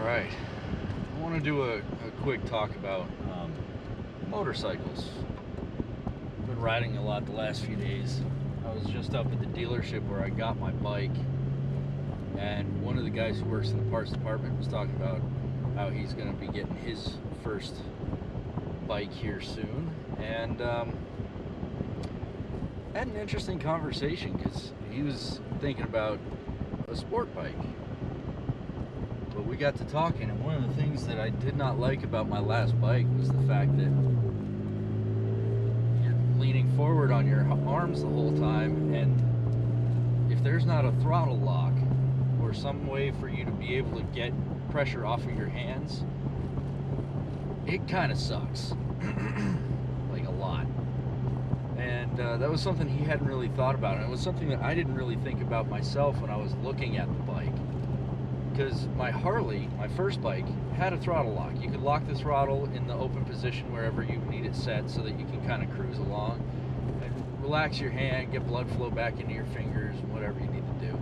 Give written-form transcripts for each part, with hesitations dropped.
right. I want to do a quick talk about motorcycles. Been riding a lot the last few days. I was just up at the dealership where I got my bike, and one of the guys who works in the parts department was talking about how he's going to be getting his first bike here soon, and had an interesting conversation because he was thinking about a sport bike. But we got to talking, and one of the things that I did not like about my last bike was the fact that you're leaning forward on your arms the whole time, and if there's not a throttle lock or some way for you to be able to get pressure off of your hands, it kind of sucks. Like a lot. And that was something he hadn't really thought about, and it was something that I didn't really think about myself when I was looking at the bike. Because my Harley, my first bike, had a throttle lock. You could lock the throttle in the open position wherever you need it set so that you can kind of cruise along and relax your hand, get blood flow back into your fingers, and whatever you need to do.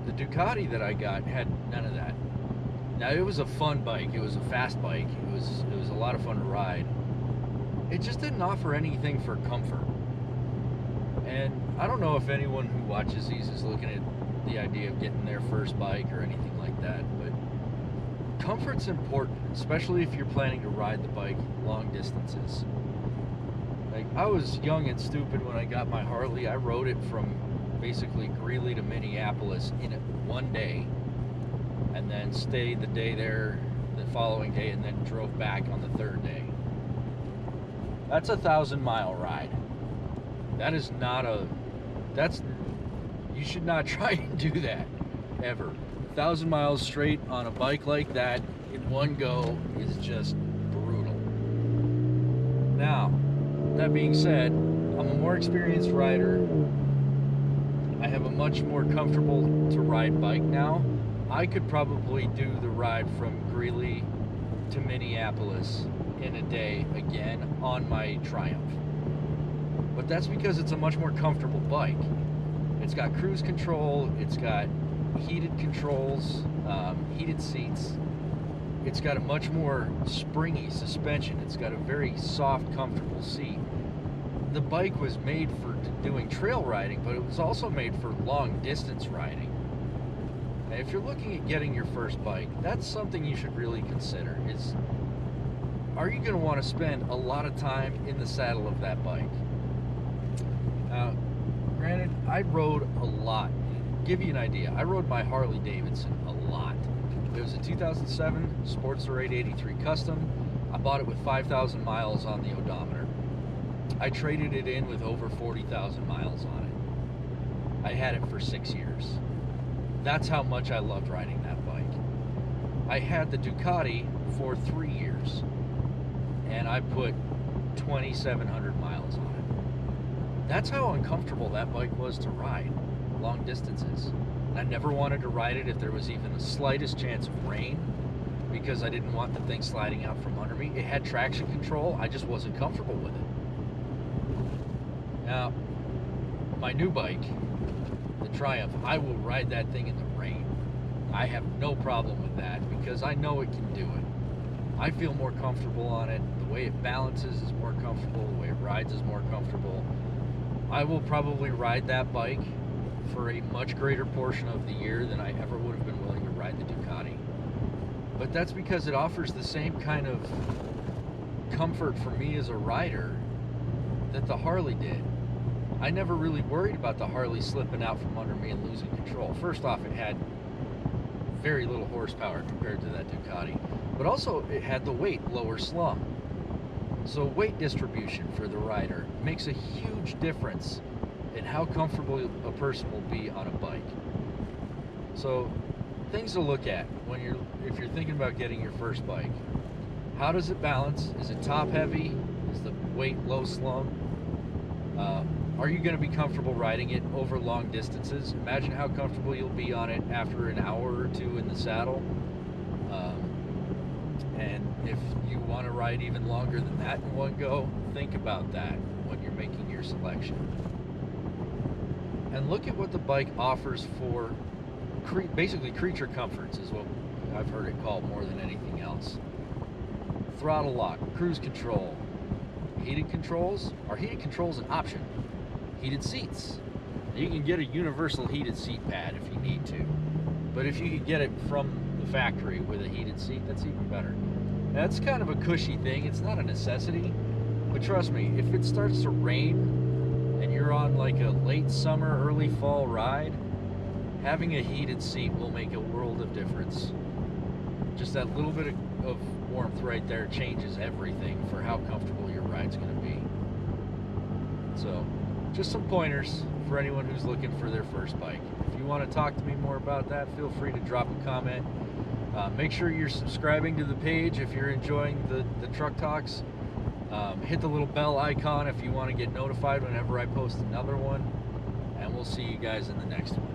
The Ducati that I got had none of that. Now, it was a fun bike. It was a fast bike. It was a lot of fun to ride. It just didn't offer anything for comfort. And I don't know if anyone who watches these is looking at the idea of getting their first bike or anything like that, but comfort's important, especially if you're planning to ride the bike long distances. Like, I was young and stupid when I got my Harley. I rode it from basically Greeley to Minneapolis in one day, and then stayed the day there the following day, and then drove back on the third day. That's a 1,000-mile ride. That is not you should not try and do that, ever. 1,000 miles straight on a bike like that in one go is just brutal. Now, that being said, I'm a more experienced rider. I have a much more comfortable to ride bike now. I could probably do the ride from Greeley to Minneapolis in a day again on my Triumph. But that's because it's a much more comfortable bike. It's got cruise control, it's got heated controls, heated seats. It's got a much more springy suspension. It's got a very soft, comfortable seat. The bike was made for doing trail riding, but it was also made for long distance riding. And if you're looking at getting your first bike, that's something you should really consider. Are you going to want to spend a lot of time in the saddle of that bike? Now, granted, I rode a lot. To give you an idea, I rode my Harley Davidson a lot. It was a 2007 Sportster 883 Custom. I bought it with 5,000 miles on the odometer. I traded it in with over 40,000 miles on it. I had it for 6 years. That's how much I loved riding that bike. I had the Ducati for 3 years, and I put 2,700 miles on it. That's how uncomfortable that bike was to ride long distances. And I never wanted to ride it if there was even the slightest chance of rain, because I didn't want the thing sliding out from under me. It had traction control. I just wasn't comfortable with it. Now, my new bike, the Triumph, I will ride that thing in the rain. I have no problem with that because I know it can do it. I feel more comfortable on it. The way it balances is more comfortable. The way it rides is more comfortable. I will probably ride that bike for a much greater portion of the year than I ever would have been willing to ride the Ducati. But that's because it offers the same kind of comfort for me as a rider that the Harley did. I never really worried about the Harley slipping out from under me and losing control. First off, it had very little horsepower compared to that Ducati, but also it had the weight lower slung. So weight distribution for the rider makes a huge difference in how comfortable a person will be on a bike. So things to look at if you're thinking about getting your first bike. How does it balance? Is it top heavy? Is the weight low slung? Are you going to be comfortable riding it over long distances? Imagine how comfortable you'll be on it after an hour or two in the saddle. And if you want to ride even longer than that in one go, think about that when you're making your selection. And look at what the bike offers for basically creature comforts is I've heard it called more than anything else. Throttle lock, cruise control, heated controls. Are heated controls an option? Heated seats. You can get a universal heated seat pad if you need to, but if you could get it from the factory with a heated seat, that's even better. That's kind of a cushy thing. It's not a necessity, but trust me, if it starts to rain and you're on like a late summer, early fall ride, having a heated seat will make a world of difference. Just that little bit of warmth right there changes everything for how comfortable your ride's going to be. So, just some pointers for anyone who's looking for their first bike. If you want to talk to me more about that, feel free to drop a comment. Make sure you're subscribing to the page if you're enjoying the Truck Talks. Hit the little bell icon if you want to get notified whenever I post another one. And we'll see you guys in the next one.